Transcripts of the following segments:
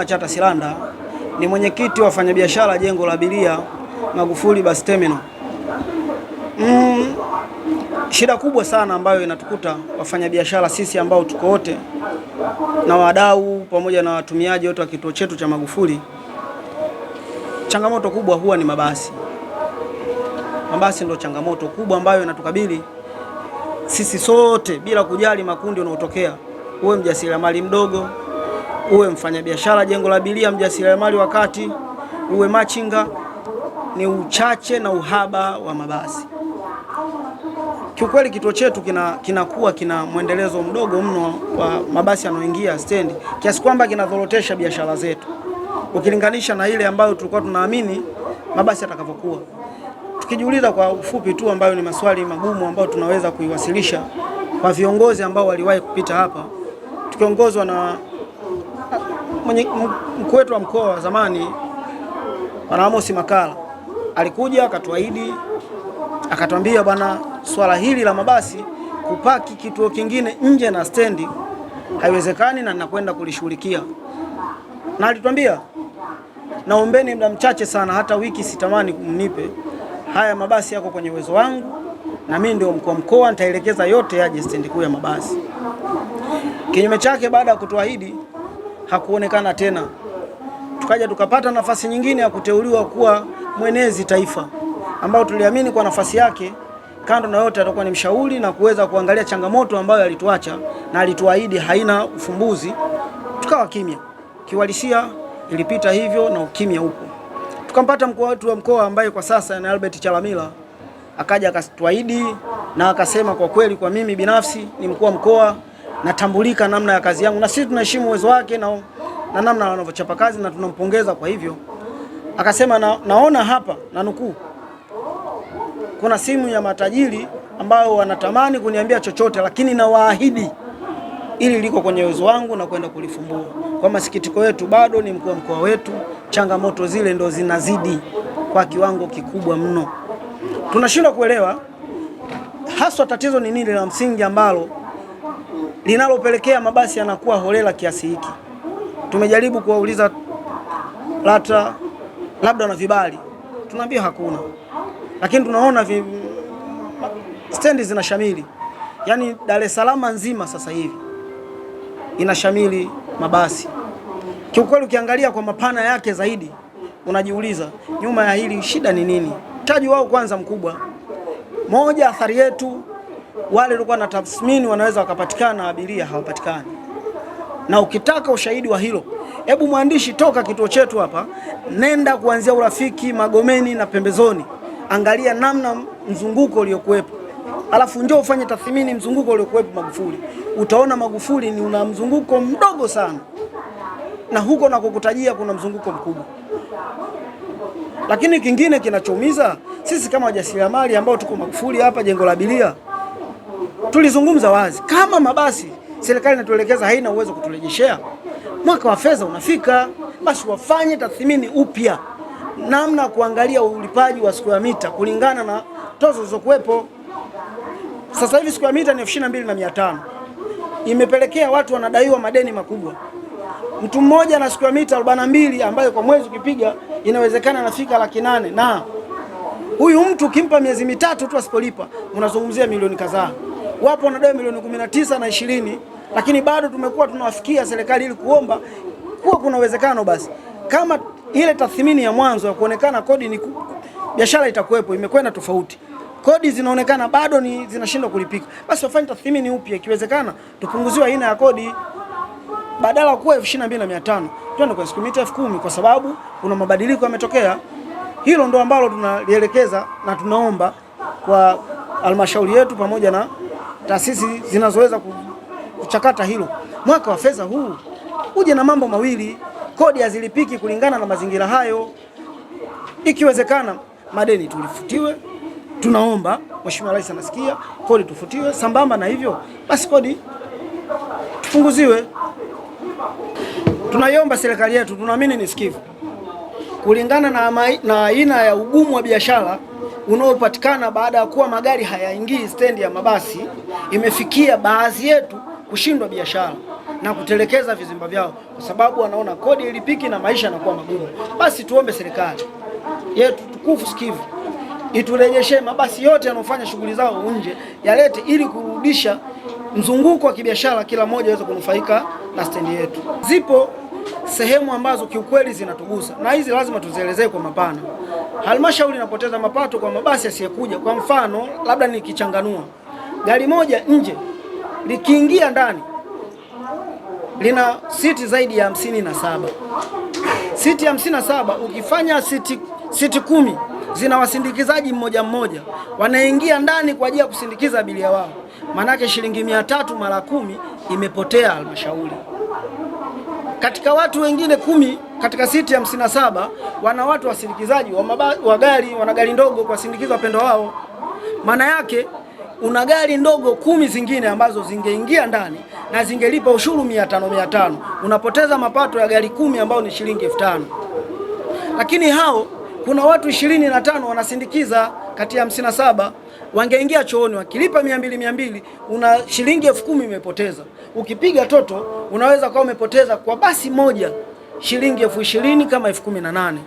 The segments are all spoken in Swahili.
Chata Silanda ni mwenyekiti wa wafanyabiashara jengo la abiria Magufuli Bus Terminal. Shida kubwa sana ambayo inatukuta wafanyabiashara sisi ambao tuko wote na wadau pamoja na watumiaji wote wa kituo chetu cha Magufuli, changamoto kubwa huwa ni mabasi. Mabasi ndio changamoto kubwa ambayo inatukabili sisi sote bila kujali makundi unaotokea. Uwe mjasiriamali mdogo, uwe mfanyabiashara jengo la abiria, mjasiriamali wa kati, uwe machinga, ni uchache na uhaba wa mabasi. Kiukweli kituo chetu kinakuwa kina mwendelezo mdogo mno wa mabasi yanayoingia stendi, kiasi kwamba kinadhorotesha biashara zetu ukilinganisha na ile ambayo tulikuwa tunaamini mabasi yatakavyokuwa. Tukijiuliza kwa ufupi tu, ambayo ni maswali magumu ambayo tunaweza kuiwasilisha kwa viongozi ambao waliwahi kupita hapa, tukiongozwa na mkuu wetu wa mkoa wa zamani Bwana Amos Makala. Alikuja akatuahidi, akatuambia bwana, swala hili la mabasi kupaki kituo kingine nje na stendi haiwezekani na ninakwenda kulishughulikia. Na alituambia, naombeni muda mchache sana, hata wiki sitamani kumnipe, haya mabasi yako kwenye uwezo wangu na mimi ndio mkuu wa mkoa, nitaelekeza yote yaje stendi kuu ya mabasi. Kinyume chake, baada ya kutuahidi hakuonekana tena. Tukaja tukapata nafasi nyingine ya kuteuliwa kuwa mwenezi taifa, ambao tuliamini kwa nafasi yake kando na yote atakuwa ni mshauri na kuweza kuangalia changamoto ambayo alituacha na alituahidi haina ufumbuzi. Tukawa kimya. Kiwalisia ilipita hivyo na ukimya upo. Tukampata mkuu wetu wa mkoa ambaye kwa sasa ni Albert Chalamila, akaja akatuahidi na akasema, kwa kweli kwa mimi binafsi ni mkuu wa mkoa, natambulika namna ya kazi yangu na sisi tunaheshimu uwezo wake na namna anavyochapa kazi na tunampongeza. Kwa hivyo akasema, naona hapa na nukuu, kuna simu ya matajiri ambao wanatamani kuniambia chochote, lakini nawaahidi ili liko kwenye uwezo wangu na kwenda kulifumbua. Kwa masikitiko yetu bado ni mkuu wa mkoa wetu, changamoto zile ndo zinazidi kwa kiwango kikubwa mno. Tunashindwa kuelewa haswa tatizo ni nini la msingi ambalo linalopelekea mabasi yanakuwa holela kiasi hiki. Tumejaribu kuwauliza LATRA labda na vibali, tunaambia hakuna. Lakini tunaona stendi zinashamili. Yaani Dar es Salaam nzima sasa hivi inashamili mabasi. Kiukweli ukiangalia kwa mapana yake zaidi, unajiuliza nyuma ya hili shida ni nini? Taji wao kwanza mkubwa. Moja, athari yetu, wale walikuwa na tathmini wanaweza wakapatikana, abiria hawapatikani. Na ukitaka ushahidi wa hilo, hebu mwandishi toka kituo chetu hapa, nenda kuanzia Urafiki, Magomeni na pembezoni, angalia namna mzunguko uliokuwepo. Alafu njoo ufanye tathmini mzunguko uliokuwepo Magufuli. Utaona Magufuli ni una mzunguko mdogo sana, na huko na kukutajia kuna mzunguko mkubwa. Lakini kingine kinachoumiza, sisi kama wajasiriamali ambao tuko Magufuli hapa jengo la abiria, tulizungumza wazi, kama mabasi serikali inatuelekeza haina uwezo kuturejeshea, mwaka wa fedha unafika, basi wafanye tathmini upya namna kuangalia ulipaji wa square mita kulingana na tozo zilizokuwepo. Sasa hivi square mita ni 22,500. Imepelekea watu wanadaiwa madeni makubwa. Mtu mmoja na square mita 42 ambayo kwa mwezi ukipiga inawezekana nafika 800,000, na huyu mtu ukimpa miezi mitatu tu asipolipa unazungumzia milioni kadhaa. Wapo wanadai milioni 19 na 20, lakini bado tumekuwa tunawafikia serikali ili kuomba kuwa kuna uwezekano basi kama ile tathmini ya mwanzo ya kuonekana kodi ni biashara itakuwepo imekwenda tofauti, kodi zinaonekana bado ni zinashindwa kulipika, basi wafanye tathmini upya, ikiwezekana tupunguziwe aina ya kodi, badala kuwa 22,500 twende kwa square mita 10,000, kwa sababu kuna mabadiliko yametokea. Hilo ndo ambalo tunalielekeza na tunaomba kwa halmashauri yetu pamoja na taasisi zinazoweza kuchakata hilo. Mwaka wa fedha huu uje na mambo mawili, kodi hazilipiki kulingana na mazingira hayo. Ikiwezekana madeni tulifutiwe, tunaomba Mheshimiwa Rais anasikia, kodi tufutiwe, sambamba na hivyo basi kodi tupunguziwe. Tunaiomba serikali yetu, tunaamini ni sikivu, kulingana na aina ya ugumu wa biashara unaopatikana baada ya kuwa magari hayaingii stendi ya mabasi, imefikia baadhi yetu kushindwa biashara. na kutelekeza vizimba vyao, kwa sababu wanaona kodi ilipiki na maisha yanakuwa magumu. Basi tuombe serikali yetu tukufu sikivu iturejeshe mabasi yote yanofanya shughuli zao nje yalete, ili kurudisha mzunguko wa kibiashara, kila mmoja aweze kunufaika na stendi yetu. Zipo sehemu ambazo kiukweli zinatugusa, na hizi lazima tuzielezee kwa mapana. Halmashauri inapoteza mapato kwa mabasi yasiyekuja. Kwa mfano, labda nikichanganua, gari moja nje likiingia ndani lina siti zaidi ya 57. Siti 57 ukifanya siti 10 zina wasindikizaji mmoja mmoja, wanaingia ndani kwa ajili ya kusindikiza abiria wao. Manake shilingi 300 mara 10 imepotea halmashauri. Katika watu wengine 10 katika siti 57 wana watu wasindikizaji wa gari, wana gari ndogo kwa sindikiza wapendwa wao. Maana yake una gari ndogo 10 zingine ambazo zingeingia ndani na zingelipa ushuru 500. Unapoteza mapato ya gari 10 ambao ni shilingi 5000. Lakini hao kuna watu 25 wanasindikiza kati ya 57, wangeingia chooni wakilipa 200, una shilingi 10,000 imepoteza. Ukipiga toto unaweza kuwa umepoteza kwa basi moja shilingi 20,000 kama 18,000.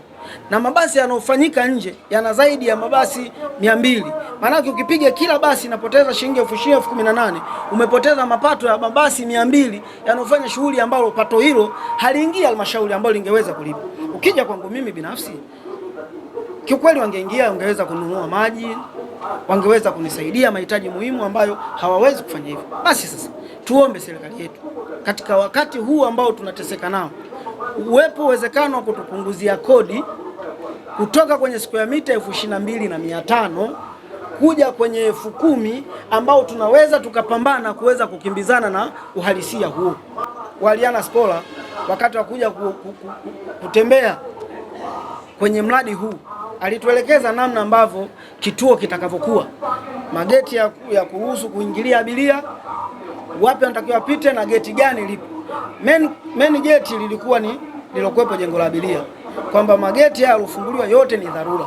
Na mabasi yanayofanyika nje yana zaidi ya mabasi 200. Maana ukipiga kila basi inapoteza shilingi 18,000, umepoteza mapato ya mabasi 200 yanayofanya shughuli ambalo pato hilo haliingia halmashauri ambalo lingeweza kulipa. Ukija kwangu mimi binafsi, kiukweli wangeingia, wangeweza kununua maji, wangeweza kunisaidia mahitaji muhimu ambayo hawawezi kufanya hivyo. Basi sasa tuombe serikali yetu katika wakati huu ambao tunateseka nao, uwepo uwezekano wa kutupunguzia kodi kutoka kwenye square mita 22,500 kuja kwenye 10,000 ambao tunaweza tukapambana kuweza kukimbizana na uhalisia huo. Waliana Spola wakati wa kuja kutembea kwenye mradi huu alituelekeza namna ambavyo kituo kitakavyokuwa, mageti ya kuruhusu kuingilia abiria, wapi anatakiwa pite na geti gani lipo. Main geti lilikuwa ni lilokuwepo jengo la abiria, kwamba mageti haya yalofunguliwa yote ni dharura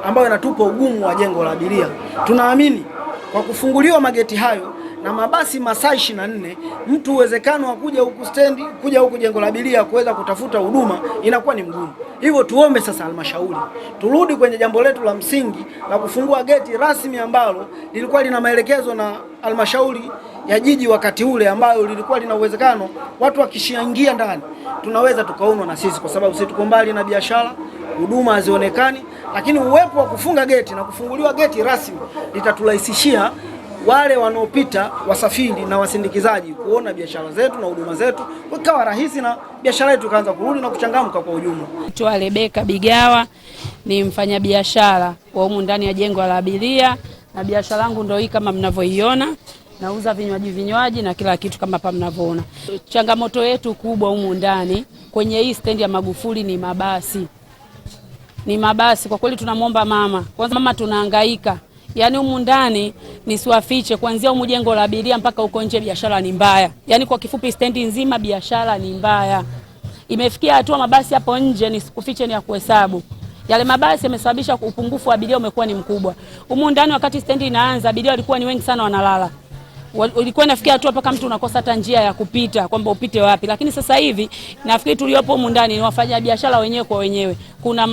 ambayo inatupa ugumu wa jengo la abiria. Tunaamini kwa kufunguliwa mageti hayo na mabasi masaa 24, mtu uwezekano wa kuja huku stendi, kuja huku jengo la abiria kuweza kutafuta huduma inakuwa ni mgumu. Hivyo tuombe sasa halmashauri turudi kwenye jambo letu la msingi la kufungua geti rasmi ambalo lilikuwa lina maelekezo na halmashauri ya jiji wakati ule, ambayo lilikuwa lina uwezekano watu wakishaingia ndani tunaweza tukaonwa na sisi, kwa sababu sisi tuko mbali na biashara, huduma hazionekani. Lakini uwepo wa kufunga geti na kufunguliwa geti rasmi litaturahisishia wale wanaopita, wasafiri na wasindikizaji, kuona biashara zetu na huduma zetu ikawa rahisi na biashara yetu ikaanza kurudi na kuchangamka kwa ujumla. Naitwa Rebeka Bigawa, ni mfanyabiashara wa humu ndani ya jengo la abiria, na biashara yangu ndio hii kama mnavyoiona. Nauza vinywaji na kila kitu kama hapa mnavyoona. Changamoto yetu kubwa humu ndani kwenye hii stendi ya Magufuli ni mabasi. Ni mabasi kwa kweli, tunamwomba mama. Kwanza mama tunahangaika. Yaani humu ndani nisiwafiche, kuanzia humu jengo la abiria mpaka huko nje biashara ni mbaya. Yaani kwa kifupi stendi nzima biashara ni mbaya. Imefikia hatua mabasi hapo nje nisikufiche ni ya kuhesabu. Yale mabasi yamesababisha upungufu wa abiria umekuwa ni mkubwa. Humu ndani wakati stendi inaanza abiria walikuwa ni wengi sana wanalala. Ilikuwa inafikia hatua mpaka mtu unakosa hata njia ya kupita kwamba upite wapi. Lakini sasa hivi nafikiri tuliopo humu ndani ni wafanya biashara wenyewe kwa wenyewe. Kuna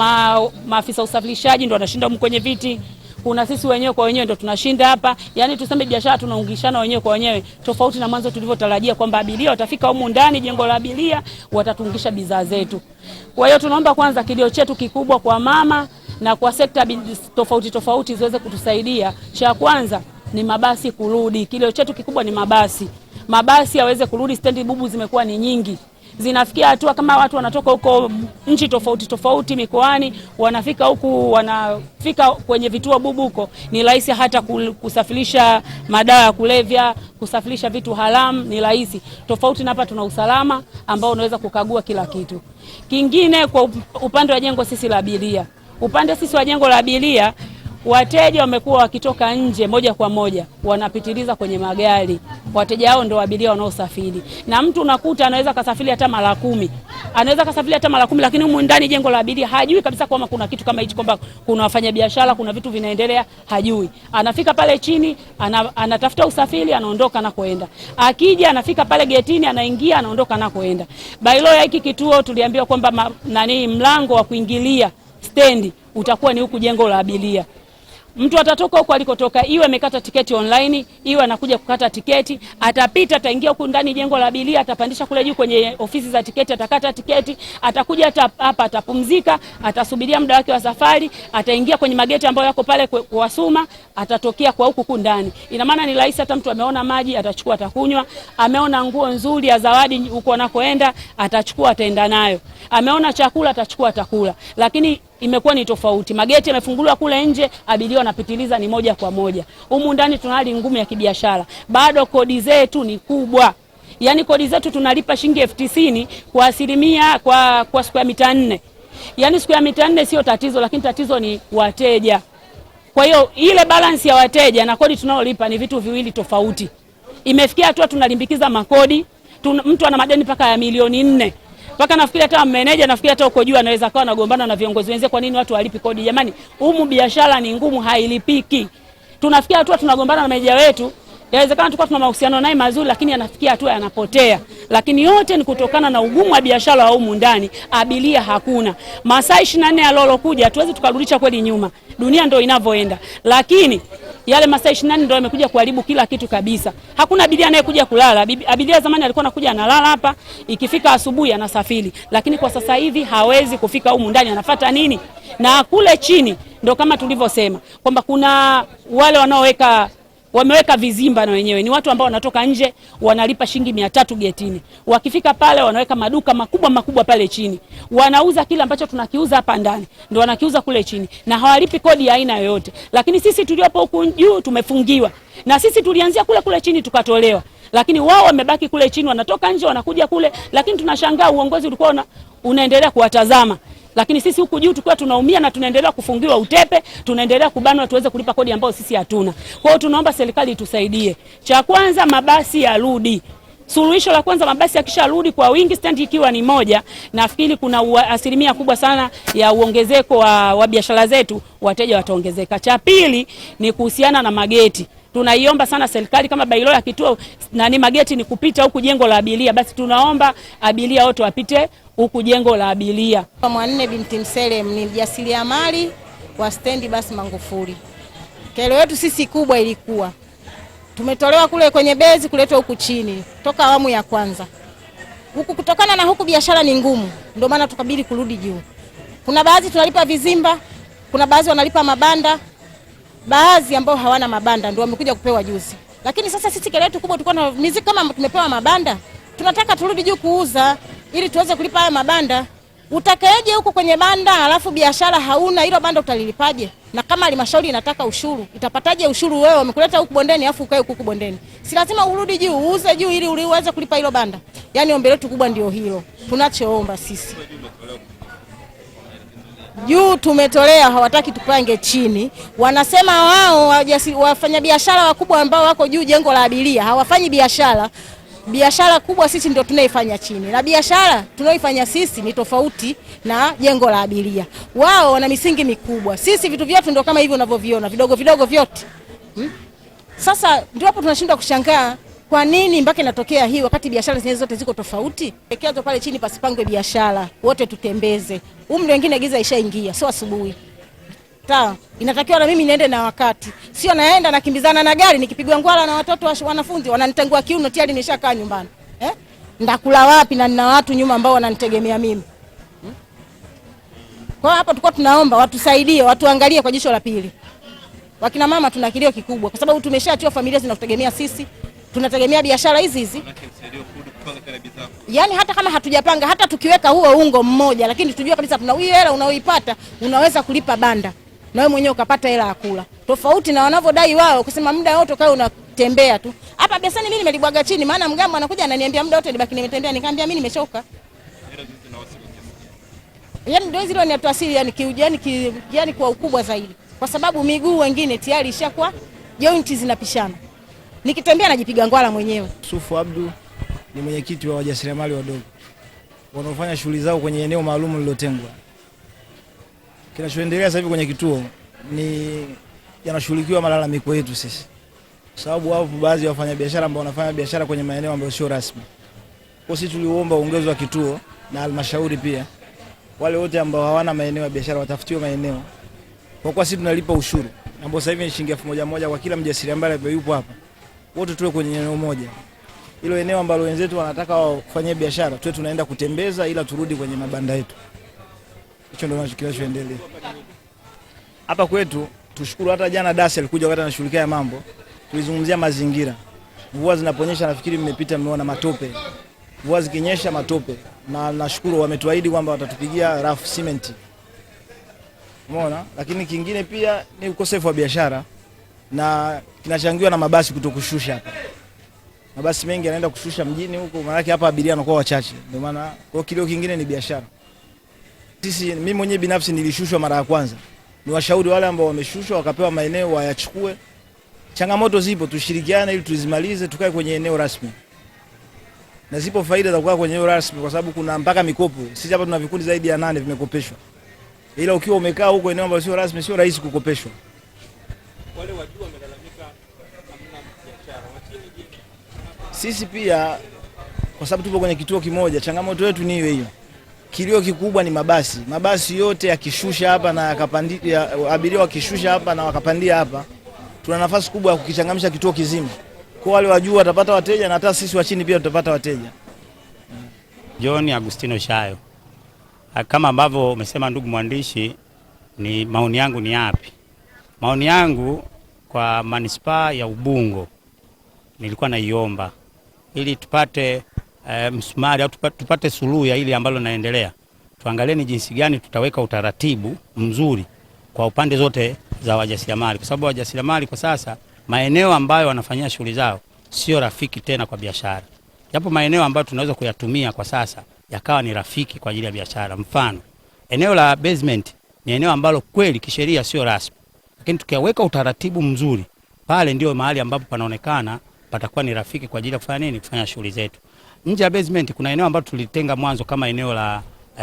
maafisa usafirishaji ndio wanashinda humu kwenye viti. Kuna sisi wenyewe kwa wenyewe ndio tunashinda hapa. Yaani tuseme biashara tunaungishana wenyewe kwa wenyewe, tofauti na mwanzo tulivyotarajia kwamba abiria watafika humu ndani jengo la abiria watatungisha bidhaa zetu. Kwa hiyo tunaomba kwanza, kilio chetu kikubwa kwa mama na kwa sekta tofauti ziweze kutusaidia. Cha kwanza ni mabasi kurudi. Kilio chetu kikubwa ni mabasi. Mabasi yaweze kurudi, stendi bubu zimekuwa ni nyingi. Zinafikia hatua kama watu wanatoka huko nchi tofauti mikoani, wanafika huku, wanafika kwenye vituo bubu huko, ni rahisi hata kusafirisha madawa ya kulevya, kusafirisha vitu haramu ni rahisi. Tofauti na hapa tuna usalama ambao unaweza kukagua kila kitu. Kingine kwa upande wa jengo sisi la abiria. Upande sisi wa jengo la abiria wateja wamekuwa wakitoka nje moja kwa moja wanapitiliza kwenye magari. Wateja hao ndio abiria wanaosafiri, na mtu unakuta anaweza kasafiri hata mara 10, lakini humu ndani jengo la abiria hajui kabisa kwamba kuna kitu kama hichi, kwamba kuna wafanyabiashara, kuna vitu vinaendelea, hajui. Anafika pale chini, anatafuta usafiri, anaondoka na kuenda. Akija anafika pale getini, anaingia, anaondoka na kuenda. Bailo ya hiki kituo tuliambiwa kwamba mlango wa kuingilia stendi utakuwa ni huku jengo la abiria. Mtu atatoka huko alikotoka, iwe amekata tiketi online, iwe anakuja kukata tiketi, atapita, ataingia huku ndani jengo la abiria, atapandisha kule juu kwenye ofisi za tiketi, atakata tiketi, atakuja hapa, atapumzika, atasubiria muda wake wa safari, ataingia kwenye mageti ambayo yako pale kwa Suma, atatokea kwa huku ndani. Ina maana ni rahisi, hata mtu ameona maji atachukua, atakunywa, ameona nguo nzuri ya zawadi huko anakoenda, atachukua, ataenda nayo. Ameona chakula atachukua, atakula. Lakini imekuwa ni tofauti. Mageti yamefunguliwa kule nje, abiria wanapitiliza ni moja kwa moja. Humu ndani tuna hali ngumu ya kibiashara. Bado kodi zetu ni kubwa. Yaani kodi zetu tunalipa shilingi 90,000 kwa asilimia kwa siku ya mita 4. Yaani siku ya mita 4 sio tatizo, lakini tatizo ni wateja. Kwa hiyo ile balance ya wateja na kodi tunayolipa ni vitu viwili tofauti. Imefikia hatua tunalimbikiza makodi. Mtu ana madeni paka ya milioni 4. Paka nafikiri hata meneja, nafikiri hata uko juu anaweza kawa anagombana na viongozi wenzie, kwa nini watu walipi kodi? Jamani, humu biashara ni ngumu, hailipiki. Tunafikia hatua tunagombana na meneja wetu. Inawezekana tulikuwa tuna mahusiano naye mazuri, lakini anafikia hatua yanapotea. Lakini yote ni kutokana na ugumu wa biashara wa humu ndani. Abiria hakuna. Masaa 24 ya lolo kuja, hatuwezi tukarudisha kweli nyuma. Dunia ndio inavyoenda. Lakini yale masaa 24 ndio yamekuja kuharibu kila kitu kabisa. Hakuna abiria anayekuja kulala. Abiria zamani alikuwa anakuja analala hapa, ikifika asubuhi anasafiri. Lakini kwa sasa hivi hawezi kufika humu ndani, anafuata nini? Na kule chini ndio kama tulivyosema kwamba kuna wale wameweka vizimba, na wenyewe ni watu ambao wanatoka nje, wanalipa shilingi 300 getini. Wakifika pale wanaweka maduka makubwa pale chini. Wanauza kile ambacho tunakiuza hapa ndani, ndio wanakiuza kule chini, na hawalipi kodi ya aina yoyote. Lakini sisi tuliopo huku juu tumefungiwa. Na sisi tulianzia kule chini tukatolewa. Lakini wao wamebaki kule chini, wanatoka nje wanakuja kule, lakini tunashangaa uongozi ulikuwa unaendelea kuwatazama. Lakini sisi huku juu tukiwa tunaumia na tunaendelea kufungiwa utepe, tunaendelea kubanwa tuweze kulipa kodi ambayo sisi hatuna. Kwa hiyo tunaomba serikali itusaidie. Cha kwanza, mabasi yarudi. Suluhisho la kwanza, mabasi yakisharudi kwa wingi, stendi ikiwa ni moja, nafikiri kuna asilimia kubwa sana ya uongezeko wa biashara zetu, wateja wataongezeka. Cha pili ni kuhusiana na mageti. Tunaiomba sana serikali, kama Bailo ya kituo mageti ni kupita huku jengo la abiria, basi tunaomba abiria wote wapite huku jengo la abiria. Mwanne binti Mselem ni mjasiriamali wa stendi basi Magufuli. Kero yetu sisi kubwa ilikuwa tumetolewa kule kwenye bezi kuletwa huku chini toka awamu ya kwanza. Huku kutokana na huku biashara ni ngumu, ndio maana tukabidi kurudi juu. Kuna baadhi tunalipa vizimba, kuna baadhi wanalipa mabanda, baadhi ambao hawana mabanda ndio wamekuja kupewa juzi. Lakini sasa sisi kero yetu kubwa tulikuwa na mizigo, kama tumepewa mabanda, tunataka turudi juu kuuza ili tuweze kulipa haya mabanda. Utakaeje huko kwenye banda alafu biashara hauna, hilo banda utalilipaje? Na kama halmashauri inataka ushuru, itapataje ushuru wewe umekuleta huko bondeni afu ukae huko bondeni? Si lazima urudi juu, uuze juu ili uweze kulipa hilo banda. Yaani ombi letu kubwa ndio hilo. Tunachoomba sisi. Juu tumetolea, hawataki tupange chini. Wanasema wao wafanya biashara wakubwa ambao wako juu jengo la abiria hawafanyi biashara. Biashara kubwa sisi ndio tunaifanya chini. Na biashara tunaoifanya sisi ni tofauti na jengo la abiria. Wao wana misingi mikubwa. Sisi vitu vyetu ndio kama hivi unavyoviona, vidogo vyote. Sasa ndio hapo tunashindwa kushangaa kwa nini mpaka inatokea hii wakati biashara zenyewe zote ziko tofauti. Ekeazo pale chini pasipangwe biashara, wote tutembeze. Umri wengine giza ishaingia, sio asubuhi. Inatakiwa na mimi niende na wakati. Sio naenda nakimbizana na gari nikipigwa ngwala na watoto wanafunzi wananitangua kiuno tayari nishakaa nyumbani. Ndakula wapi na nina watu nyuma ambao wananitegemea mimi. Kwa hapa tulikuwa tunaomba watusaidie, watuangalie kwa jicho la pili. Wakina mama tuna kilio kikubwa kwa sababu tumeshaachia familia zinakutegemea sisi. Tunategemea biashara hizi. Yaani hata kama hatujapanga, hata tukiweka huo ungo mmoja, lakini tujue kabisa tuna hiyo hela unaoipata unaweza kulipa banda. Na wewe mwenyewe ukapata hela ya kula. Tofauti na wanavodai wao kusema muda wote kae unatembea tu. Hapa biashara mimi nimelibwaga chini, maana mgambo anakuja ananiambia muda wote nibaki nimetembea, nikamwambia mimi nimechoka. Yaani ndio zile ni atuasili, yani kwa ukubwa zaidi. kwa sababu miguu wengine tayari ishakuwa jointi zinapishana, nikitembea najipiga ngwala mwenyewe. Sufu Abdu ni mwenyekiti wa wajasiriamali wadogo wanaofanya shughuli zao kwenye eneo maalum lililotengwa. Kinachoendelea sasa hivi kwenye kituo ni yanashughulikiwa malalamiko yetu sisi, sababu wapo baadhi ya wafanyabiashara ambao wanafanya biashara kwenye maeneo ambayo sio rasmi. Kwa sisi tuliomba uongozi wa kituo na halmashauri pia, wale wote ambao hawana maeneo ya biashara watafutiwe maeneo. Kwa sisi tunalipa ushuru ambao sasa hivi ni shilingi 1000 kwa kila mjasiriamali ambaye yupo hapa, wote tuwe kwenye eneo moja. Hilo eneo ambalo wenzetu wanataka wafanye biashara tuwe tunaenda kutembeza, ila turudi kwenye mabanda yetu. Hicho ndio kinachoendelea hapa kwetu. Tushukuru hata jana Dasi alikuja wakati anashughulikia mambo, tulizungumzia mazingira. Mvua zinaponyesha nafikiri mmepita mmeona matope. Mvua zikinyesha matope, na nashukuru wametuahidi kwamba watatupigia rafu cement. Umeona? Lakini kingine pia ni ukosefu wa biashara na kinachangiwa na mabasi kutokushusha hapa. Mabasi mengi yanaenda kushusha mjini huko, maana yake hapa abiria wanakuwa wachache. Ndio maana kwa kilio kingine ni biashara. Mimi mwenyewe binafsi nilishushwa mara ya kwanza. Ni washauri wale ambao wameshushwa wakapewa maeneo wayachukue. Changamoto zipo, tushirikiane ili tuzimalize, tukae kwenye eneo rasmi. Na zipo faida za kukaa kwenye eneo rasmi kwa sababu kuna mpaka mikopo. Sisi hapa tuna vikundi zaidi ya 8 vimekopeshwa. Ila ukiwa umekaa huko eneo ambalo sio rasmi sio rahisi kukopeshwa. Wale wajua wamelalamika hamna biashara. Lakini sisi pia kwa sababu tupo kwenye kituo kimoja, changamoto yetu ni hiyo. Kilio kikubwa ni mabasi. Mabasi yote yakishusha hapa na yakapandia, abiria wakishusha hapa na wakapandia hapa, tuna nafasi kubwa ya kukichangamisha kituo kizima. Kwa wale wajua watapata wateja na hata sisi wa chini pia tutapata wateja. John Agustino Shayo. Kama ambavyo umesema ndugu mwandishi, ni maoni yangu ni yapi? Maoni yangu kwa manispaa ya Ubungo nilikuwa naiomba ili tupate msumari au tupate suluhu ya ile ambalo naendelea. Tuangalie ni jinsi gani tutaweka utaratibu mzuri kwa upande zote za wajasiriamali, kwa sababu wajasiriamali kwa sasa maeneo ambayo wanafanyia shughuli zao sio rafiki tena kwa biashara. Japo maeneo ambayo tunaweza kuyatumia kwa sasa yakawa ni rafiki kwa ajili ya biashara. Mfano, eneo la basement ni eneo ambalo kweli kisheria sio rasmi. Lakini tukiweka utaratibu mzuri, pale ndio mahali ambapo panaonekana patakuwa ni rafiki kwa ajili ya kufanya nini? Kufanya shughuli zetu. Nje ya basement kuna eneo ambalo tulitenga mwanzo kama eneo la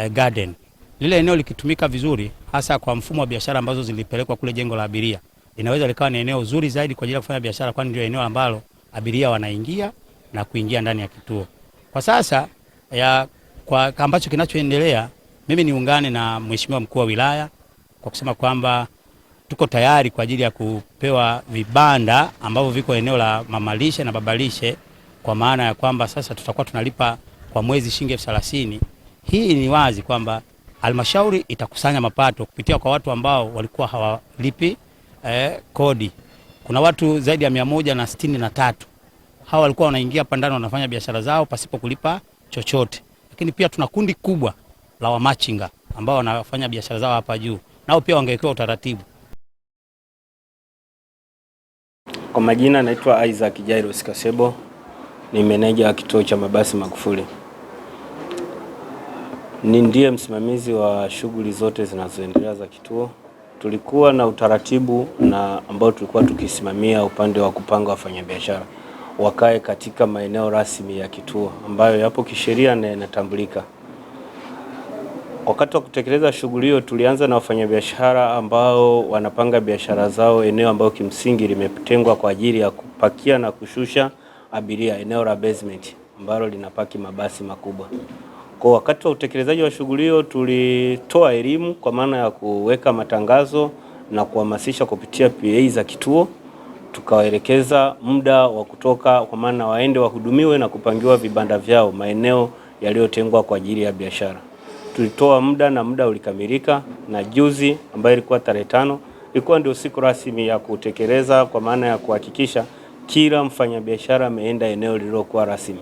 garden. Lile eneo likitumika vizuri, hasa kwa mfumo wa biashara ambazo zilipelekwa kule jengo la abiria, inaweza likawa ni eneo zuri zaidi kwa ajili ya kufanya biashara, kwani ndio eneo ambalo abiria wanaingia na kuingia ndani ya kituo. Kwa sasa kwa ambacho kinachoendelea, mimi niungane na Mheshimiwa Mkuu wa Wilaya kwa kusema kwamba tuko tayari kwa ajili ya kupewa vibanda ambavyo viko eneo la mamalishe na babalishe, kwa maana ya kwamba sasa tutakuwa tunalipa kwa mwezi shilingi 30,000. Hii ni wazi kwamba halmashauri itakusanya mapato kupitia kwa watu ambao walikuwa hawalipi kodi. Kuna watu zaidi ya 163. Hawa walikuwa wanaingia pandano wanafanya biashara zao pasipo kulipa chochote. Lakini pia tuna kundi kubwa la wamachinga ambao wanafanya biashara zao hapa juu. Nao pia wangewekewa utaratibu. Kwa majina naitwa Isaac Jairus Kasebo, ni meneja wa kituo cha mabasi Magufuli. Ni ndiye msimamizi wa shughuli zote zinazoendelea za kituo. Tulikuwa na utaratibu na ambao tulikuwa tukisimamia upande wa kupanga wafanyabiashara wakae katika maeneo rasmi ya kituo ambayo yapo kisheria na yanatambulika. Wakati wa kutekeleza shughuli hiyo tulianza na wafanyabiashara ambao wanapanga biashara zao eneo ambalo kimsingi limetengwa kwa ajili ya kupakia na kushusha abiria, eneo la basement ambalo linapaki mabasi makubwa. Kwa wakati wa utekelezaji wa shughuli hiyo tulitoa elimu kwa maana ya kuweka matangazo na kuhamasisha kupitia PA za kituo, tukawaelekeza muda wa kutoka kwa maana waende wahudumiwe na kupangiwa vibanda vyao maeneo yaliyotengwa kwa ajili ya biashara. Tulitoa muda na muda ulikamilika, na juzi ambayo ilikuwa tarehe 5 ilikuwa ndio siku rasmi ya kutekeleza kwa maana ya kuhakikisha kila mfanyabiashara ameenda eneo lililokuwa rasmi.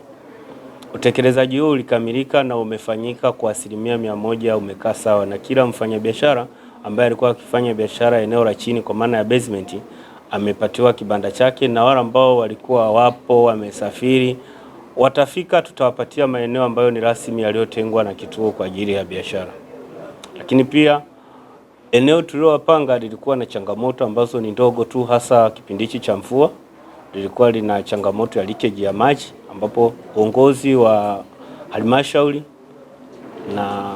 Utekelezaji huo ulikamilika na umefanyika kwa 100%, umekaa sawa, na kila mfanyabiashara ambaye alikuwa akifanya biashara eneo la chini kwa maana ya basement amepatiwa kibanda chake, na wale ambao walikuwa wapo wamesafiri watafika, tutawapatia maeneo ambayo ni rasmi yaliyotengwa na kituo kwa ajili ya biashara. Lakini pia Eneo tulilowapanga lilikuwa na changamoto ambazo ni ndogo tu, hasa kipindi hichi cha mvua lilikuwa lina changamoto ya leakage ya maji, ambapo uongozi wa halmashauri na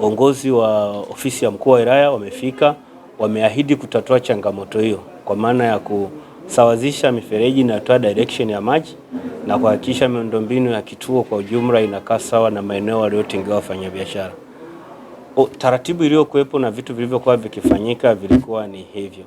uongozi wa ofisi ya mkuu wa wilaya wamefika, wameahidi kutatua changamoto hiyo kwa maana ya kusawazisha mifereji na kutoa direction ya maji na kuhakikisha miundombinu ya kituo kwa ujumla inakaa sawa na maeneo waliotengewa wafanyabiashara. Taratibu iliyokuwepo na vitu vilivyokuwa vikifanyika vilikuwa ni hivyo.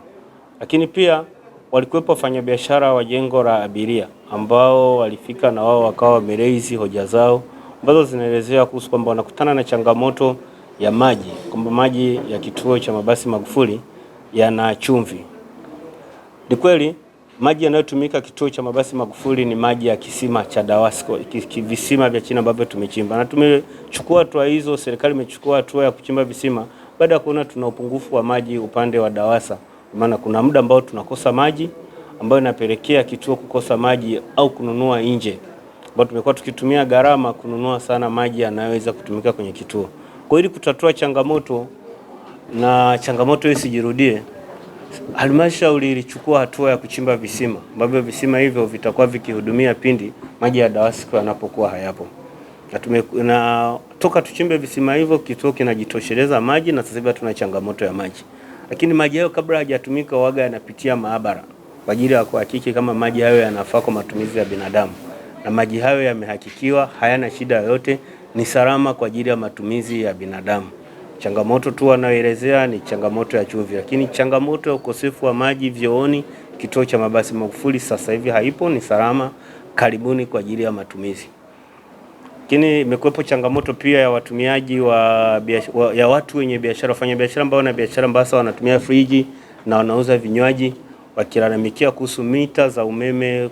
Lakini pia walikuwepo wafanyabiashara wa jengo la abiria ambao walifika na wao wakawa wameraise hoja zao ambazo zinaelezea kuhusu kwamba wanakutana na changamoto ya maji, kwamba maji ya kituo cha mabasi Magufuli yana chumvi. Ni kweli maji yanayotumika kituo cha mabasi Magufuli ni maji ya kisima cha Dawasco, visima vya chini ambavyo tumechimba. Na tumechukua hatua hizo, serikali imechukua hatua ya kuchimba visima baada ya kuona tuna upungufu wa maji upande wa Dawasa. Maana kuna muda ambao tunakosa maji ambayo inapelekea kituo kukosa maji au kununua nje. Ambao tumekuwa tukitumia gharama kununua sana maji yanayoweza kutumika kwenye kituo. Kwa ili kutatua changamoto na changamoto hiyo isijirudie, halmashauri ilichukua hatua ya kuchimba visima ambavyo visima hivyo vitakuwa vikihudumia pindi maji ya Dawasco yanapokuwa hayapo. Na toka tuchimbe visima hivyo kituo kinajitosheleza maji na sasa hivi tuna changamoto ya maji. Lakini maji hayo kabla hajatumika waga yanapitia maabara kwa ajili ya kuhakiki kama maji hayo yanafaa kwa matumizi ya binadamu. Na maji hayo yamehakikiwa hayana shida yoyote, ni salama kwa ajili ya matumizi ya binadamu. Changamoto tu wanaoelezea ni changamoto ya chumvi, lakini changamoto ya ukosefu wa maji vyooni kituo cha mabasi Magufuli sasa hivi haipo, ni salama, karibuni kwa ajili ya matumizi. Lakini imekuwepo changamoto pia ya watumiaji ya watu wenye biashara, wafanya biashara ambao wana biashara mbasa wanatumia friji na wanauza vinywaji, wakilalamikia kuhusu mita za umeme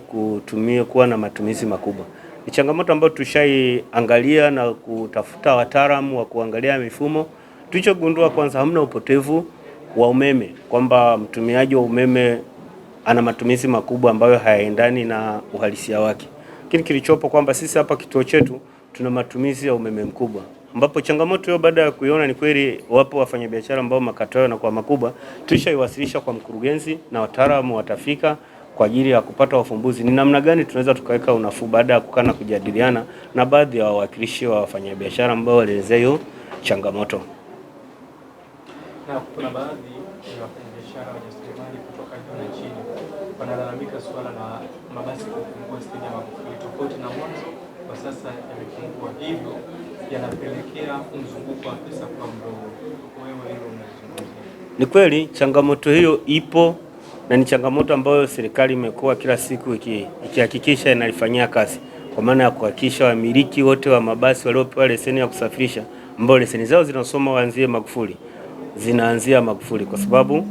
kuwa na matumizi makubwa. Ni changamoto ambayo tushaiangalia na kutafuta wataalamu wa kuangalia mifumo. Tulichogundua kwanza, hamna upotevu wa umeme, kwamba mtumiaji wa umeme ana matumizi makubwa ambayo hayaendani na uhalisia wake. Lakini kilichopo kwamba sisi hapa kituo chetu tuna matumizi ya umeme mkubwa, ambapo changamoto hiyo baada ya kuiona ni kweli wapo wafanyabiashara ambao makato yao yanakuwa makubwa, tulishaiwasilisha kwa mkurugenzi na wataalamu watafika kwa ajili ya kupata wafumbuzi ni namna gani tunaweza tukaweka unafuu, baada ya kukaa na kujadiliana na baadhi ya wawakilishi wa wafanyabiashara ambao walielezea hiyo changamoto. Na kuna baadhi ya wafanyabiashara wajasiriamali kutoka juu na chini wanalalamika suala la mabasi kupungua stendi ya Magufuli, tofauti na mwanzo kwa sasa yamepungua, hivyo yanapelekea mzunguko wa pesa kwa mdogo. Wewe hilo unazungumzia? Ni kweli changamoto hiyo ipo na ni changamoto ambayo serikali imekuwa kila siku ikihakikisha inalifanyia kazi, kwa maana ya kuhakikisha wamiliki wote wa mabasi waliopewa leseni ya kusafirisha ambao leseni zao zinasoma waanzie Magufuli zinaanzia Magufuli, kwa sababu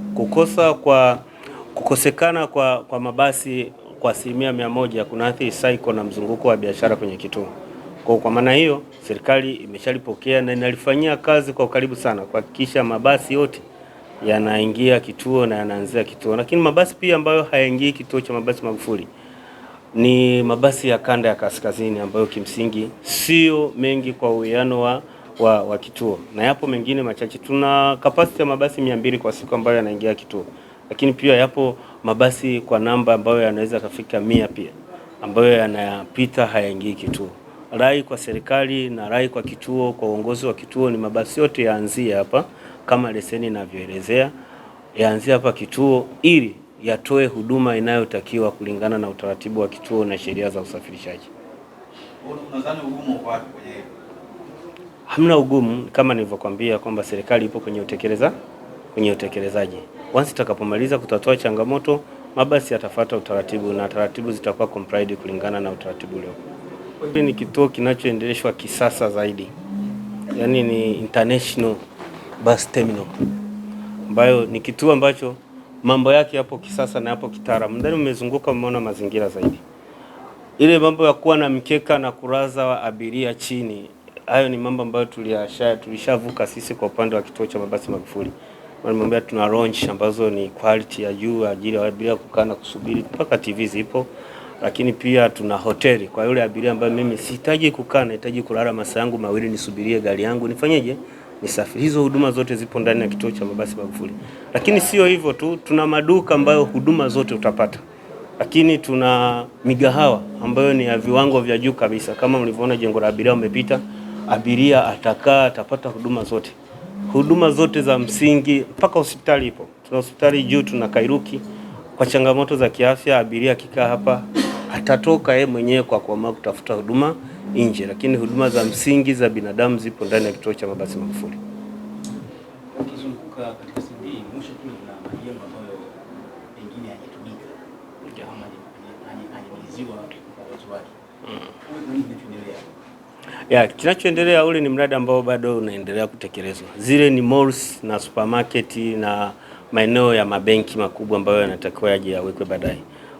kukosekana kwa mabasi kwa 100% kunaathiri cycle na mzunguko wa biashara kwenye kituo. Kwa maana hiyo serikali imeshalipokea na inalifanyia kazi kwa karibu sana kuhakikisha mabasi yote yanaingia kituo na yanaanzia kituo. Lakini mabasi pia ambayo hayaingii kituo cha mabasi Magufuli ni mabasi ya kanda ya kaskazini ambayo kimsingi sio mengi kwa uwiano wa kituo, na yapo mengine machache. Tuna capacity ya mabasi 200 kwa siku ambayo yanaingia kituo, lakini pia yapo mabasi kwa namba ambayo yanaweza kufika 100 pia ambayo yanapita hayaingii kituo. Rai kwa serikali na rai kwa kituo, kwa uongozi wa kituo ni mabasi yote yaanzie hapa kama leseni inavyoelezea, yaanzie hapa kituo ili yatoe huduma inayotakiwa kulingana na utaratibu wa kituo na sheria za usafirishaji. Unadhani ugumu uko wapi kwenye hilo? Hamna ugumu, kama nilivyokuambia kwamba serikali ipo kwenye utekelezaji. Once itakapomaliza kutatua changamoto, mabasi yatafuata utaratibu na taratibu zitakuwa complied kulingana na utaratibu ule. Hili ni kituo kinachoendeleshwa kisasa zaidi. Yaani ni international bus terminal, ambayo ni kituo ambacho mambo yake yapo kisasa na yapo kitaalamu. Ndani umezunguka umeona mazingira zaidi. Ile mambo ya kuwa na mkeka na kuraza wa abiria chini, hayo ni mambo ambayo tulishavuka sisi kwa upande wa kituo cha mabasi Magufuli. Wanamwambia tuna lounge ambazo ni quality ya juu ajili ya abiria kukaa na kusubiri, mpaka TV zipo. Lakini pia tuna hoteli kwa yule abiria ambaye mimi sihitaji kukaa, nahitaji kulala masaa yangu mawili nisubirie gari yangu, nifanyeje? ni safi. Hizo huduma zote zipo ndani ya kituo cha mabasi Magufuli. Lakini sio hivyo tu, tuna maduka ambayo huduma zote utapata. Lakini tuna migahawa ambayo ni ya viwango vya juu kabisa. Kama mlivyoona jengo la abiria umepita, abiria atakaa, atapata huduma zote. Huduma zote za msingi, mpaka hospitali ipo. Tuna hospitali juu, tuna Kairuki. Kwa changamoto za kiafya, abiria akikaa hapa atatoka yeye mwenyewe kwa kuamua kutafuta huduma nje, lakini huduma za msingi za binadamu zipo ndani ya kituo cha mabasi Magufuli. Ukizunguka katika CD mwisho kule kuna majengo ambayo pengine hayatumika kama hajamaliziwa uwezo wake. Nini kinaendelea? Kinachoendelea ule ni mradi ambao bado unaendelea kutekelezwa. Zile ni malls na supermarket na maeneo ya mabenki makubwa ambayo yanatakiwa yaje yawekwe baadaye.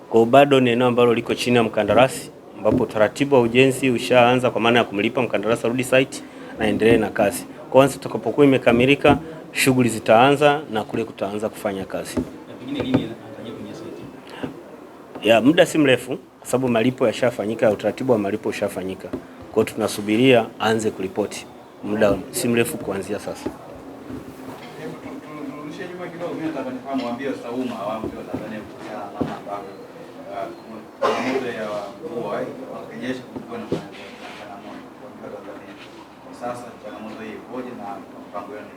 Kwa bado ni eneo ambalo liko chini ya mkandarasi, ambapo taratibu wa ujenzi ushaanza kwa maana ya kumlipa mkandarasi arudi site na endelee na kazi. Kwa once tutakapokuwa imekamilika, shughuli zitaanza na kule kutaanza kufanya kazi. Na pengine lini anatarajia kwenye site? Muda si mrefu kwa sababu malipo yashafanyika, utaratibu wa malipo ushafanyika. Kwa hiyo tunasubiria aanze kuripoti. Muda si mrefu kuanzia sasa. Turudishe nyuma kidogo, mimi nataka nifahamu waambie Sauma awamu wa Tanzania kuhusiana na namna ambavyo moja ya mvua wakinyesha kulikuwa na changamoto kwa Tanzania. Sasa changamoto hii ipoje na mpango wenu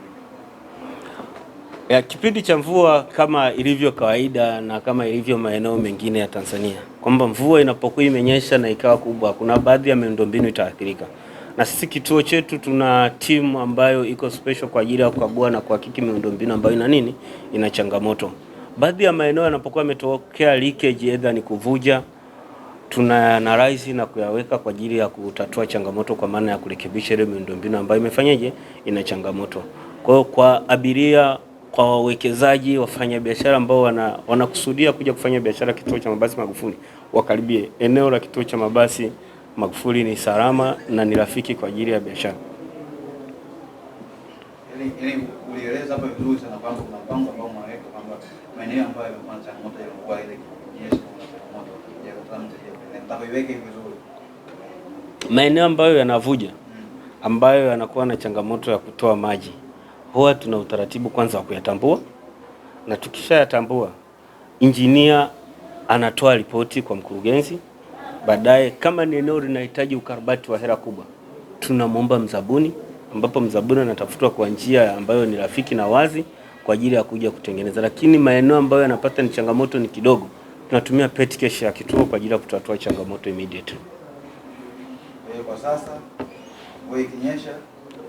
ni kipindi cha mvua kama ilivyo kawaida na kama ilivyo maeneo mengine ya Tanzania, kwamba mvua inapokuwa imenyesha na ikawa kubwa, kuna baadhi ya miundombinu itaathirika. Na sisi kituo chetu tuna timu ambayo iko special kwa ajili ya kukagua na kuhakiki miundombinu ambayo ina changamoto. Baadhi ya maeneo yanapokuwa yametokea leakage, either ni kuvuja, tuna analyze na kuyaweka kwa ajili ya kutatua changamoto, kwa maana ya kurekebisha ile miundombinu ambayo imefanyaje, ina changamoto. Kwa abiria, kwa wawekezaji, wafanyabiashara ambao wanakusudia kuja kufanya biashara kituo cha mabasi Magufuli, wakaribie. Eneo la kituo cha mabasi Magufuli ni salama na ni rafiki kwa ajili ya biashara. Ili ulieleza hapa vizuri sana kwamba kuna mpango ambao umeweka kwamba maeneo ambayo yamekuwa na changamoto ya mvua ile kinyesha kuna changamoto ya kutana nataka iweke vizuri. Maeneo ambayo yanavuja, ambayo yanakuwa na changamoto ya kutoa maji, huwa tuna utaratibu kwanza wa kuyatambua, na tukishayatambua injinia anatoa ripoti kwa mkurugenzi. Baadaye kama ni eneo linahitaji ukarabati wa hela kubwa, tunamwomba mzabuni, ambapo mzabuni anatafutwa kwa njia ambayo ni rafiki na wazi kwa ajili ya kuja kutengeneza. Lakini maeneo ambayo yanapata ni changamoto ni kidogo, tunatumia pet cash ya kituo kwa ajili ya kutatua changamoto immediate. Kwa sasa wewe ikinyesha,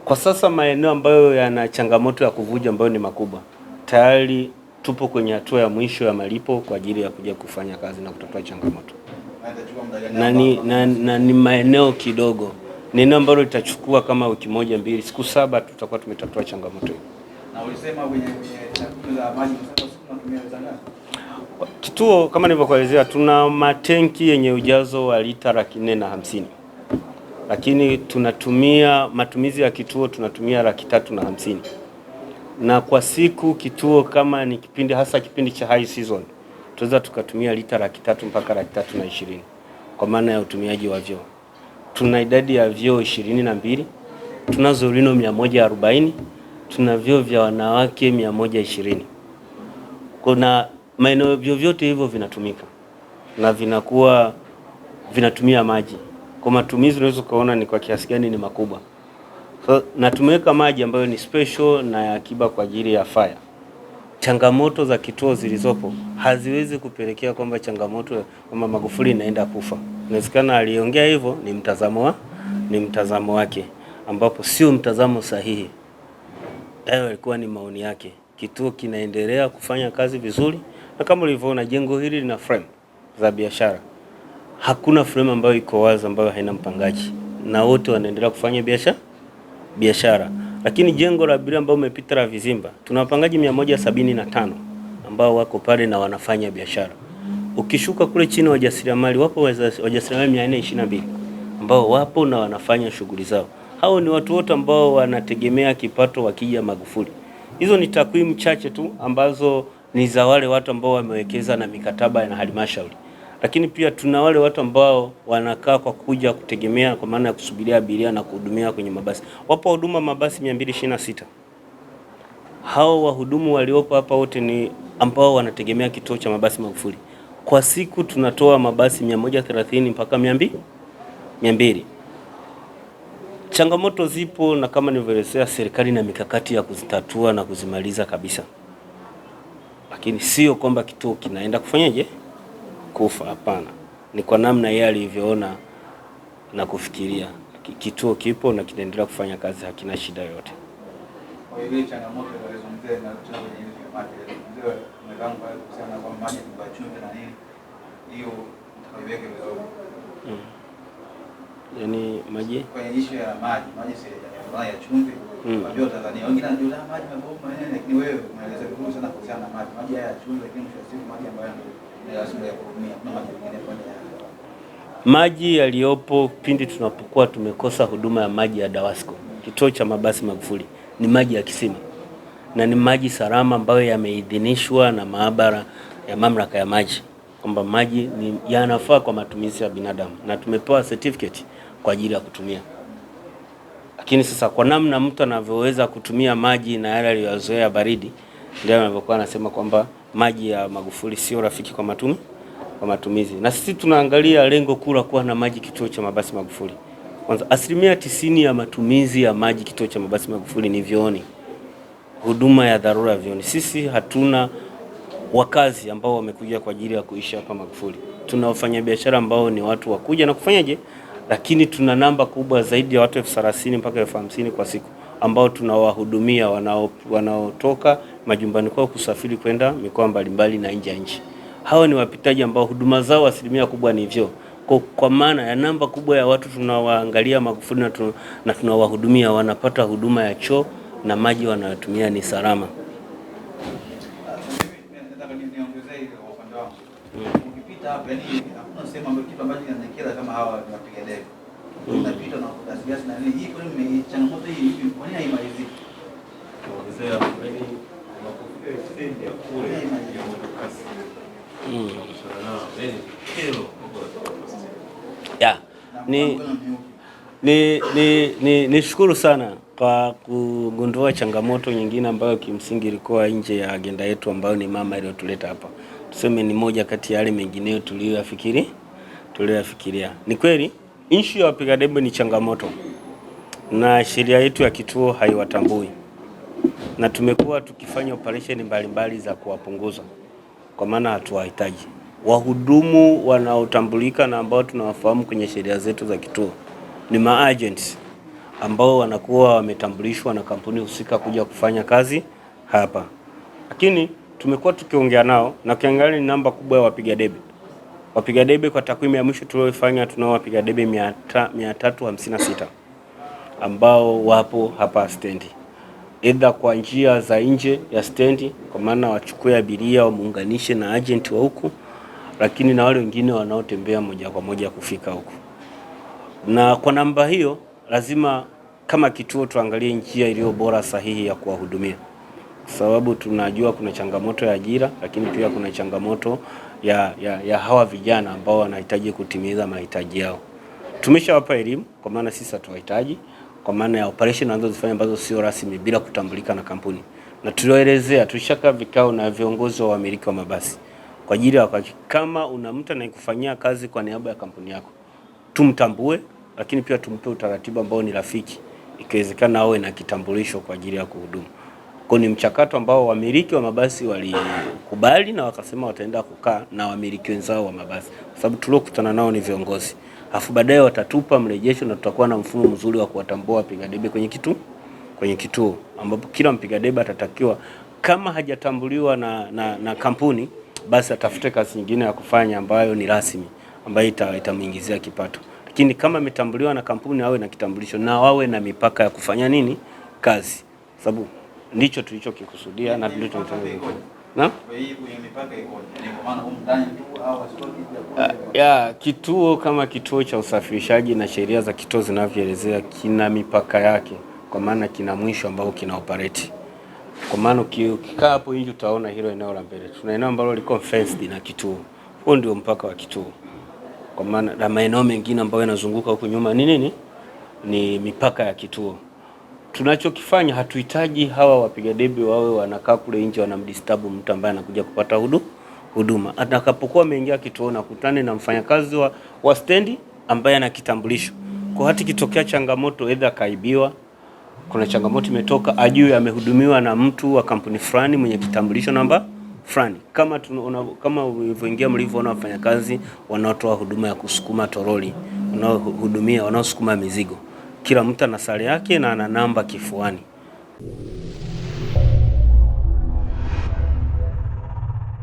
kwa sasa maeneo ambayo yana changamoto ya kuvuja ambayo ni makubwa, tayari tupo kwenye hatua ya mwisho ya malipo kwa ajili ya kuja kufanya kazi na kutatua changamoto. Na ni maeneo kidogo. Ni eneo ambalo litachukua kama wiki moja mbili, siku 7 tutakuwa tumetatua changamoto hiyo. Na ulisema kwenye takwimu za maji sasa tunatumia zangapi? Kituo kama nilivyokuelezea, tuna matenki yenye ujazo wa lita 450. Lakini tunatumia matumizi ya kituo tunatumia 350. Na kwa siku kituo kama ni kipindi hasa kipindi cha high season, tunaweza tukatumia lita 300 mpaka 320 kwa maana ya utumiaji wa vyoo. Tuna idadi ya vyoo 22, tunazo urino 140, tuna vyoo vya wanawake 120. Kuna maeneo vyote hivyo vinatumika na vinatumia maji. Kwa matumizi unaweza kuona ni kwa kiasi gani ni makubwa. So na tumeweka maji ambayo ni special na ya akiba kwa ajili ya fire. Changamoto za kituo zilizopo haziwezi kupelekea kwamba changamoto kwamba Magufuli inaenda kufa. Inawezekana aliongea hivyo ni mtazamo wake, ambapo sio mtazamo sahihi. Hayo yalikuwa ni maoni yake. Kituo kinaendelea kufanya kazi vizuri, na kama ulivyoona jengo hili lina frame za biashara. Hakuna frame ambayo iko wazi ambayo haina mpangaji, na wote wanaendelea kufanya biashara. Lakini jengo la abiria ambao umepita la Vizimba, tuna wapangaji 175 ambao wako pale na wanafanya biashara. Ukishuka kule chini wajasiriamali, wapo wajasiriamali 422 ambao wapo na wanafanya shughuli zao. Hao ni watu wote ambao wanategemea kipato wakija Magufuli. Hizo ni takwimu chache tu ambazo ni za wale watu ambao wamewekeza na mikataba na halmashauri. lakini pia tuna wale watu ambao wanakaa kwa kuja kutegemea, kwa maana ya kusubiria abiria na kuhudumia kwenye mabasi. Wapo huduma mabasi 226. Hao wahudumu waliopo hapa wote ni ambao wanategemea kituo cha mabasi Magufuli. Kwa siku tunatoa mabasi 130 mpaka 200. Changamoto zipo, na kama nilivyoelezea, serikali na mikakati ya kuzitatua na kuzimaliza kabisa, lakini sio kwamba kituo kinaenda kufanyaje kufa. Hapana, ni kwa namna yeye alivyoona na kufikiria. Kituo kipo na kinaendelea kufanya kazi, hakina shida yoyote. Kwa hiyo changamoto ilizozungumzia na tuna kwenye ile kamati ile mmegangu pale kusema kwamba maji kwa chumvi na nini, hiyo mtakaiweke vizuri. Yaani maji kwenye issue ya maji ya chumvi, unajua Tanzania wengine wanajua maji mabomu nini, lakini wewe unaeleza vizuri sana kuhusiana na maji haya ya chumvi, lakini mwisho wa siku maji ambayo ni lazima ya kutumia, kuna maji mengine pale ya maji yaliyopo pindi tunapokuwa tumekosa huduma ya maji ya Dawasco, kituo cha mabasi Magufuli, ni maji ya kisima na ni maji salama ambayo yameidhinishwa na maabara ya mamlaka ya maji kwamba maji ni yanafaa kwa matumizi ya binadamu na tumepewa certificate kwa ajili ya kutumia. Lakini sasa kwa namna mtu anavyoweza kutumia maji na yale aliyozoea baridi, ndio anavyokuwa anasema kwamba maji ya Magufuli sio rafiki kwa matumizi. Na sisi tunaangalia lengo kuu kuwa na maji kituo cha mabasi Magufuli. Kwanza 90% ya matumizi ya maji kituo cha mabasi Magufuli ni vyooni. Huduma ya dharura vyooni. Sisi hatuna wakazi ambao wamekuja kwa ajili ya kuishi hapa Magufuli. Tuna wafanyabiashara ambao ni watu wakuja na kufanyaje, lakini tuna namba kubwa zaidi ya watu 30,000 mpaka 50,000 kwa siku ambao tunawahudumia wanaotoka majumbani kwao kusafiri kwenda mikoa mbalimbali na nje ya nchi. Hao ni wapitaji ambao huduma zao 1% kubwa ni hivyo. Kwa maana ya namba kubwa ya watu tunawaangalia Magufuli na tunawahudumia wanapata huduma ya choo na maji wanayotumia ni salama. Ukipita hapa hakuna sehemu ambayo kitu ambacho kinakera kama hawa wapiga debe. Unapita na kudasiasi na nini, hii kwa nini changamoto hii hivi kwa nini haimaliziki? Kuongezea kweli Magufuli stendi ya kule ya mwendokasi. Nishukuru sana kwa kugundua changamoto nyingine ambayo kimsingi ilikuwa nje ya agenda yetu ambayo ni mama iliyotuleta hapa. Tuseme ni moja kati ya yale mengineyo tuliyofikiria. Ni kweli issue ya wapiga debe ni changamoto na sheria yetu ya kituo haiwatambui. Na tumekuwa tukifanya operation mbalimbali za kuwapunguza. Kwa maana hatuwahitaji. Wahudumu wanaotambulika na ambao tunawafahamu kwenye sheria zetu za kituo ni maagents ambao wanakuwa wametambulishwa na kampuni husika kuja kufanya kazi hapa. Lakini tumekuwa tukiongea nao na kiangalia ni namba kubwa ya wapiga debe. Wapiga debe kwa takwimu ya mwisho tuliyofanya tunao wapiga debe 356 ambao wapo hapa stendi. Either kwa njia za nje ya stendi kwa maana wachukue abiria wamuunganishe na agent wa huku, lakini na wale wengine wanaotembea moja kwa moja kufika huku. Na kwa namba hiyo lazima kama kituo tuangalie njia iliyo bora sahihi ya kuwahudumia. Kwa sababu tunajua kuna changamoto ya ajira, lakini pia kuna changamoto ya hawa vijana ambao wanahitaji kutimiza mahitaji yao. Tumeshawapa elimu kwa maana sisi hatuwahitaji, kwa maana ya operation wanazozifanya ambazo sio rasmi bila kutambulika na kampuni. Na tulioelezea tulishaka vikao na viongozi wa wamiliki wa mabasi kwa ajili ya kama una mtu anayekufanyia kazi kwa niaba ya kampuni yako tumtambue, lakini pia tumpe utaratibu ambao ni rafiki, ikiwezekana awe na kitambulisho kwa ajili ya kuhudumu. Kwa ni mchakato ambao wamiliki wa mabasi walikubali na wakasema wataenda kukaa na wamiliki wenzao wa mabasi, kwa sababu tuliokutana nao ni viongozi. Afu baadaye watatupa mrejesho na tutakuwa na mfumo mzuri wa kuwatambua wapiga debe kwenye kituo ambapo kila mpiga debe atatakiwa kama hajatambuliwa na kampuni basi atafute kazi nyingine ya kufanya ambayo ni rasmi ambayo itamuingizia kipato. Lakini kama ametambuliwa na kampuni awe na kitambulisho na wawe na mipaka ya kufanya nini kazi, sababu ndicho tulichokikusudia na ndio tunataka. Na mipaka iko ni kwa maana ndani tu au ya kituo kama kituo cha usafirishaji na sheria za kituo zinavyoelezea kina mipaka yake, kwa maana kina mwisho ambao kina operate. Kwa maana ukikaa hapo nje utaona hilo eneo la mbele. Tuna eneo ambalo liko fenced na kituo. Huo ndio mpaka wa kituo. kwa maana na maeneo mengine ambayo yanazunguka huko nyuma ni nini, ni mipaka ya kituo. Tunachokifanya, hatuhitaji hawa wapiga debe wawe wanakaa kule nje wanamdisturb mtu ambaye anakuja kupata huduma. Atakapokuwa ameingia kituo na kutane na mfanyakazi wa stendi ambaye ana kitambulisho, kwa hata kitokea changamoto, aidha kaibiwa, kuna changamoto imetoka, ajue amehudumiwa na mtu wa kampuni fulani mwenye kitambulisho namba fulani. Kama ulivyoingia mlivyoona wafanyakazi wanaotoa huduma ya kusukuma toroli, wanaosukuma mizigo, kila mtu ana sare yake na ana namba kifuani.